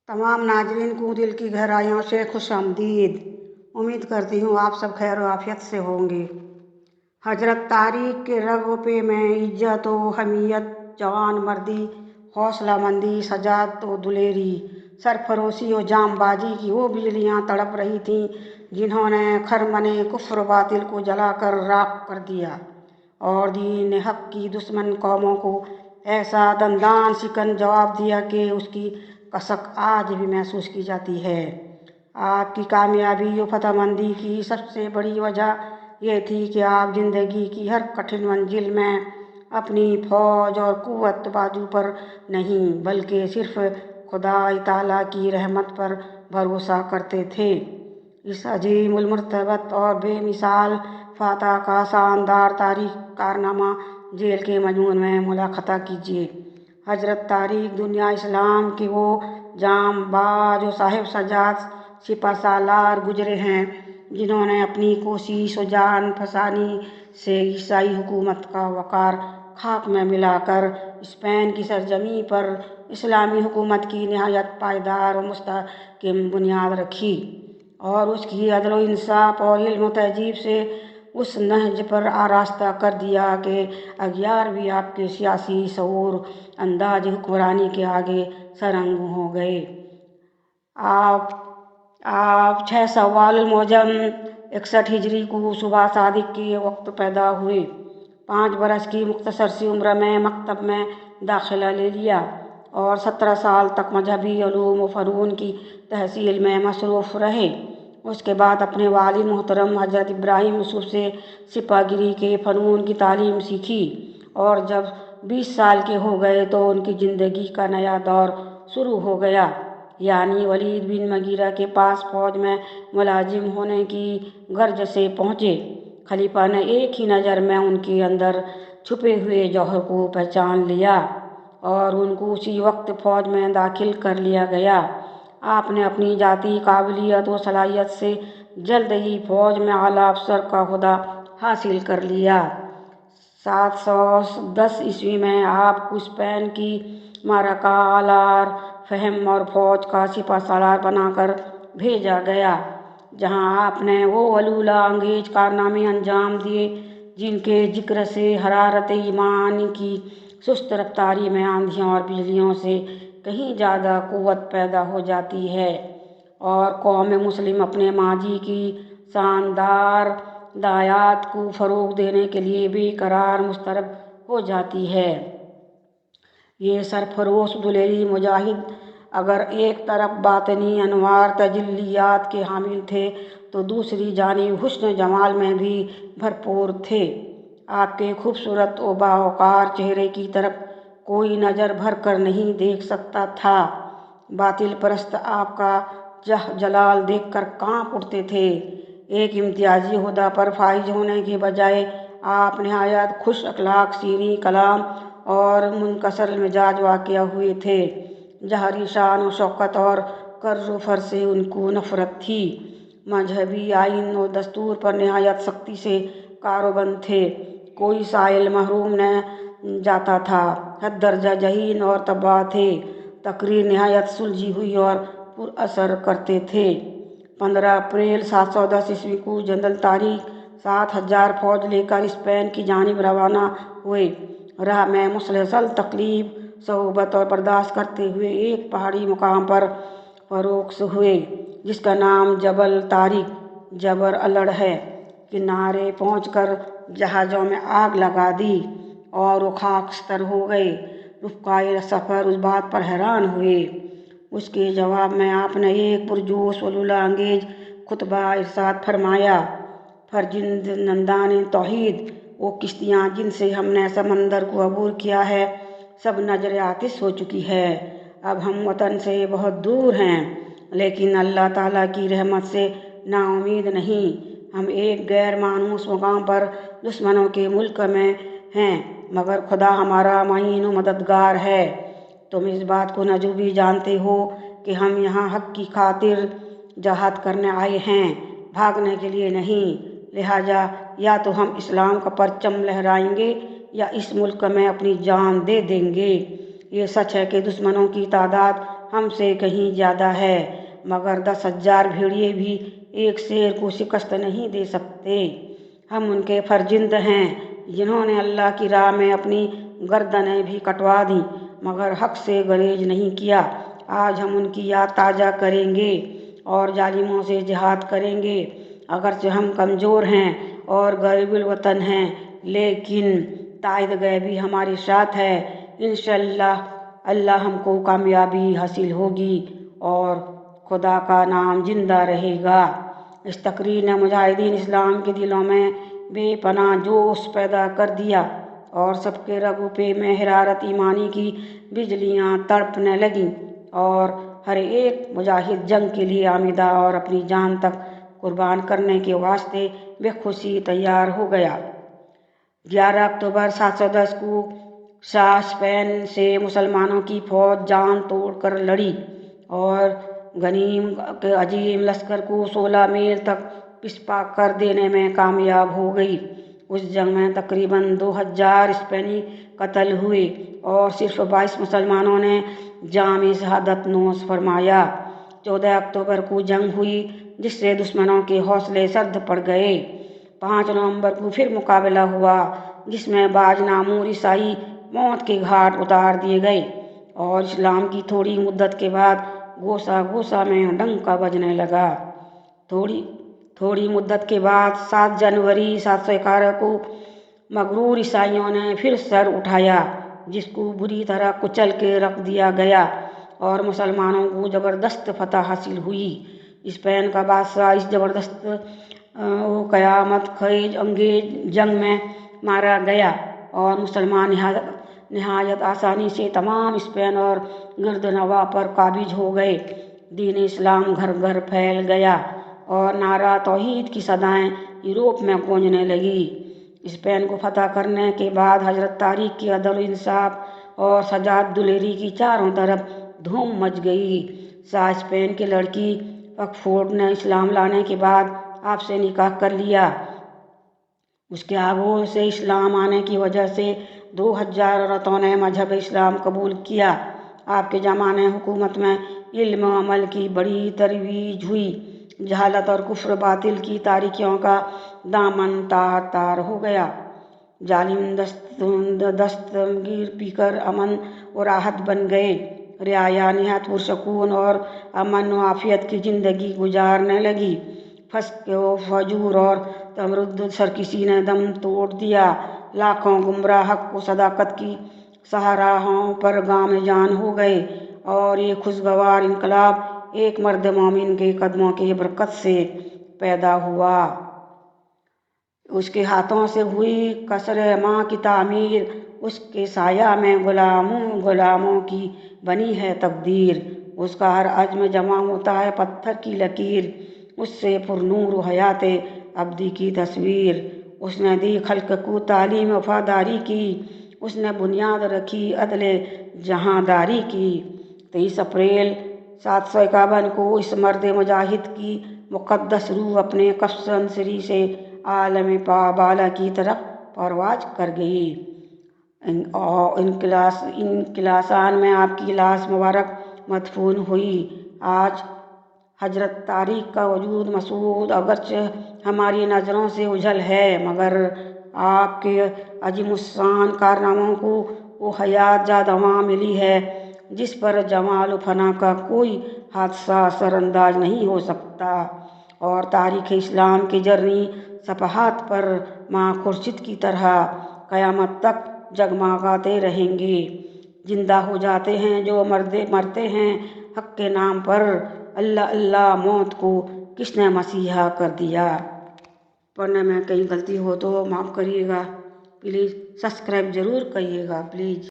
तमाम नाजरीन को दिल की गहराइयों से खुश आमदीद। उम्मीद करती हूँ आप सब खैर आफियत से होंगे। हजरत तारीख के रगों पे मैं इज्जत व हमीयत, जवान मर्दी, हौसला मंदी, सजात व दुलेरी, सरफरोशी व जामबाजी की वो बिजलियाँ तड़प रही थीं जिन्होंने खरमने कुफ्र बातिल को जलाकर राख कर दिया और दीन हक की दुश्मन कौमों को ऐसा दंदान शिकन जवाब दिया कि उसकी कसक आज भी महसूस की जाती है। आपकी कामयाबी और फतहमंदी की सबसे बड़ी वजह यह थी कि आप जिंदगी की हर कठिन मंजिल में अपनी फौज और कुव्वत बाजू पर नहीं बल्कि सिर्फ खुदा ताला की रहमत पर भरोसा करते थे। इस अजीमुल मर्तबत और बेमिसाल फातह का शानदार तारीख कारनामा जेल के मजमून में मुलाखता कीजिए। हजरत तारीख दुनिया इस्लाम के वो जामबाज और साहिब सजाद सिपा सालार गुजरे हैं जिन्होंने अपनी कोशिश और जान फसानी से ईसाई हुकूमत का वकार खाक में मिलाकर स्पेन की सरजमी पर इस्लामी हुकूमत की नहायत पायदार और मुस्तहकम बुनियाद रखी और उसकी अदल व इंसाफ और इल्म व तहजीब से उस नहज पर आरास्ता कर दिया कि अगियार भी आपके सियासी शऊर अंदाज हुक्मरानी के आगे सरंग हो गए। आप 6 शव्वाल मुअज्जम 61 हिजरी को सुबह सादिक के वक्त पैदा हुए। 5 बरस की मुख्तसर सी उम्र में मकतब में दाखिला ले लिया और 17 साल तक मजहबी उलूम व फ़नून की तहसील में मसरूफ़ रहे। उसके बाद अपने वालिद मोहतरम हज़रत इब्राहिम यूसुफ से सिपागिरी के फ़नून की तालीम सीखी और जब 20 साल के हो गए तो उनकी ज़िंदगी का नया दौर शुरू हो गया, यानी वलीद बिन मगीरा के पास फ़ौज में मुलाजिम होने की गर्ज से पहुँचे। खलीफा ने एक ही नज़र में उनके अंदर छुपे हुए जौहर को पहचान लिया और उनको उसी वक्त फ़ौज में दाखिल कर लिया गया। आपने अपनी जाती काबिलियत व सलाहियत से जल्द ही फ़ौज में आला अफसर का ओहदा हासिल कर लिया। 710 ईस्वी में आपको स्पेन की मारका आलार फहम और फ़ौज का सिपा सालार बनाकर भेजा गया, जहां आपने वो वलूला अंगेज कारनामे अंजाम दिए जिनके जिक्र से हरारत ईमान की सुस्त रफ्तारी में आंधियों और बिजलियों से कहीं ज़्यादा कुव्वत पैदा हो जाती है और कौम मुस्लिम अपने माजी की शानदार दायात को फ़रोग देने के लिए बेकरार मुस्तरब हो जाती है। ये सरफरोश दुलेरी मुजाहिद अगर एक तरफ बातनी अनवार तजल्लियात के हामिल थे तो दूसरी जानिब हुस्न जमाल में भी भरपूर थे। आपके खूबसूरत व बावकार चेहरे की तरफ कोई नज़र भर कर नहीं देख सकता था। बातिल परस्त आपका जलाल देखकर कांप उठते थे। एक इम्तियाजी ओहदा पर फाइज होने के बजाय आप नहायत खुश अखलाक, सीरी कलाम और मुनकसर मिजाज वाक़या हुए थे। जहरी शान और शौकत और कर्ज़ फर से उनको नफ़रत थी। मजहबी आइन और दस्तूर पर नहायत सख्ती से कारोबंद थे। कोई साइल महरूम न जाता था। हद दर्जा जहीन और तबाह थे। तकरीर नहायत सुलझी हुई और पुरअसर करते थे। 15 अप्रैल 710 ईस्वी को जनरल तारीख 7000 फौज लेकर स्पेन की जानिब रवाना हुए। राह में मुसलसल तकलीफ, सोहबत और बर्दाश्त करते हुए एक पहाड़ी मुकाम पर फरोख्त हुए जिसका नाम जबल तारिक जबर अलड़ है। किनारे पहुंचकर जहाज़ों में आग लगा दी और वो खाकस्तर हो गए। रुफ़क़ाए सफ़र उस बात पर हैरान हुए। उसके जवाब में आपने एक पुरजोश वलूला अंगेज खुतबा इरशाद फरमाया, फरजिंद नंदान तौहीद, वो किश्तियाँ जिनसे हमने समंदर को अबूर किया है सब नजर आतिश हो चुकी है। अब हम वतन से बहुत दूर हैं, लेकिन अल्लाह ताला की रहमत से नाउमीद नहीं। हम एक गैर मानूस मुकाम पर दुश्मनों के मुल्क में हैं, मगर खुदा हमारा मईन व मददगार है। तुम इस बात को नजूबी जानते हो कि हम यहाँ हक की खातिर जहाद करने आए हैं, भागने के लिए नहीं। लिहाजा या तो हम इस्लाम का परचम लहराएंगे या इस मुल्क में अपनी जान दे देंगे। ये सच है कि दुश्मनों की तादाद हमसे कहीं ज़्यादा है, मगर 10,000 भेड़िए भी एक शेर को शिकस्त नहीं दे सकते। हम उनके फर्जिंद हैं जिन्होंने अल्लाह की राह में अपनी गर्दनें भी कटवा दी, मगर हक से गुरेज नहीं किया। आज हम उनकी याद ताज़ा करेंगे और जालिमों से जिहाद करेंगे। अगरचे हम कमज़ोर हैं और गरीबुल वतन हैं, लेकिन ताइद गैबी हमारे साथ है। इंशाअल्लाह अल्लाह हमको कामयाबी हासिल होगी और खुदा का नाम जिंदा रहेगा। इस तकरीर ने मुजाहिदीन इस्लाम के दिलों में बेपनाह जोश पैदा कर दिया और सबके रगों पे में हरारत ईमानी की बिजलियां तड़पने लगीं और हर एक मुजाहिद जंग के लिए आमिदा और अपनी जान तक कुर्बान करने के वास्ते बेखुशी तैयार हो गया। 11 अक्टूबर 710 को शाह स्पेन से मुसलमानों की फौज जान तोड़कर लड़ी और गनीम के अजीम लश्कर को 16 मील तक पिछपा कर देने में कामयाब हो गई। उस जंग में तकरीबन 2000 स्पेनी कत्ल हुए और सिर्फ 22 मुसलमानों ने जाम शहादत नोश फरमाया। 14 अक्टूबर को जंग हुई जिससे दुश्मनों के हौसले सर्द पड़ गए। 5 नवंबर को फिर मुकाबला हुआ जिसमें बाज नामूर ईसाई मौत के घाट उतार दिए गए और इस्लाम की थोड़ी मुद्दत के बाद गोसा गोसा में डंका बजने लगा। थोड़ी मुद्दत के बाद 7 जनवरी 711 को मगरूर ईसाइयों ने फिर सर उठाया, जिसको बुरी तरह कुचल के रख दिया गया और मुसलमानों को ज़बरदस्त फतह हासिल हुई। स्पेन का बादशाह इस ज़बरदस्त क़यामत खेज अंगेज जंग में मारा गया और मुसलमान निहायत आसानी से तमाम स्पेन और गिरदनवा पर काबिज हो गए। दीन इस्लाम घर घर फैल गया और नारा तौहीद की सदाएं यूरोप में गूंजने लगी। स्पेन को फतह करने के बाद हजरत तारिक की अदल इंसाफ और सजाद दुलेरी की चारों तरफ धूम मच गई। शाह स्पेन की लड़की ऑक्सफोर्ड ने इस्लाम लाने के बाद आपसे निकाह कर लिया। उसके आगोश से इस्लाम आने की वजह से 2000 औरतों ने मजहब इस्लाम कबूल किया। आपके ज़माने हुकूमत में इल्म अमल की बड़ी तरवीज हुई। जहालत और कुफ्र बातिल की तारीकियों का दामन तार तार हो गया। जालिम दस्तगीर पीकर अमन और राहत बन गए। रियाया निहायत पुरसकून और अमन व आफियत की ज़िंदगी गुजारने लगी। फजूर और तमरुद सरकिसी ने दम तोड़ दिया। लाखों गुमराह हक को सदाकत की सहाराहों पर गाम जान हो गए और ये खुशगवार इनकलाब एक मर्द मोमिन के कदमों की बरकत से पैदा हुआ। उसके हाथों से हुई कसरे माँ की तामीर, उसके साया में गुलामों की बनी है तकदीर। उसका हर अज़्म जमा होता है पत्थर की लकीर, उससे पुरनूर हयात अब्दी की तस्वीर। उसने दी खल्क को तालीम वफादारी की, उसने बुनियाद रखी अदले जहांदारी की। 23 अप्रैल 751 को इस मर्द मुजाहिद की मुक़द्दस रूह अपने कफ्सन सरी से आलम बाला की तरफ परवाज कर गई। इनकिलासान में आपकी लाश मुबारक मदफून हुई। आज हजरत तारिक का वजूद मसूद अगरचे हमारी नज़रों से उजल है, मगर आपके अजीमुस्शान कारनामों को वो हयात ज़ादमा मिली है जिस पर जमाल फना का कोई हादसा असरअंदाज नहीं हो सकता। और तारीख़ इस्लाम के जर्नी सफ़हात पर माँ खुर्शीद की तरह क़यामत तक जगमगाते रहेंगे। जिंदा हो जाते हैं जो मरते हैं हक़ के नाम पर। अल्लाह अल्लाह मौत को किसने मसीहा कर दिया। पढ़ने में कहीं गलती हो तो माफ़ करिएगा। प्लीज़ सब्सक्राइब ज़रूर करिएगा प्लीज़।